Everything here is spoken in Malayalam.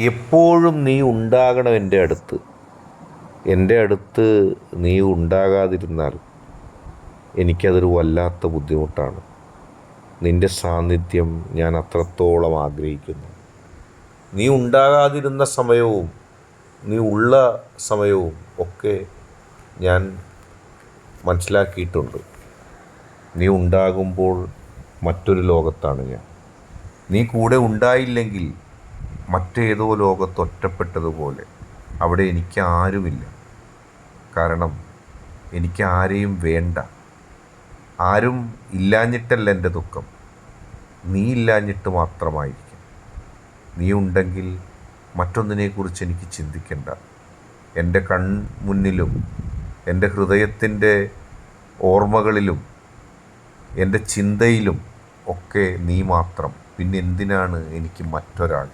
എപ്പോഴും നീ ഉണ്ടാകണം എൻ്റെ അടുത്ത് നീ ഉണ്ടാകാതിരുന്നാൽ എനിക്കതൊരു വല്ലാത്ത ബുദ്ധിമുട്ടാണ്. നിൻ്റെ സാന്നിധ്യം ഞാൻ അത്രത്തോളം ആഗ്രഹിക്കുന്നു. നീ ഉണ്ടാകാതിരുന്ന സമയവും നീ ഉള്ള സമയവും ഒക്കെ ഞാൻ മനസ്സിലാക്കിയിട്ടുണ്ട്. നീ ഉണ്ടാകുമ്പോൾ മറ്റൊരു ലോകത്താണ് ഞാൻ. നീ കൂടെ ഉണ്ടായില്ലെങ്കിൽ മറ്റേതോ ലോകത്ത് ഒറ്റപ്പെട്ടതുപോലെ. അവിടെ എനിക്ക് ആരുമില്ല. കാരണം എനിക്ക് ആരെയും വേണ്ട. ആരും ഇല്ലാഞ്ഞിട്ടല്ല എൻ്റെ ദുഃഖം, നീ ഇല്ലാഞ്ഞിട്ട് മാത്രമായിരിക്കും. നീ ഉണ്ടെങ്കിൽ മറ്റൊന്നിനെക്കുറിച്ച് എനിക്ക് ചിന്തിക്കണ്ട. എൻ്റെ കൺമുന്നിലും എൻ്റെ ഹൃദയത്തിൻ്റെ ഓർമ്മകളിലും എൻ്റെ ചിന്തയിലും ഒക്കെ നീ മാത്രം. പിന്നെ എന്തിനാണ് എനിക്ക് മറ്റൊരാൾ?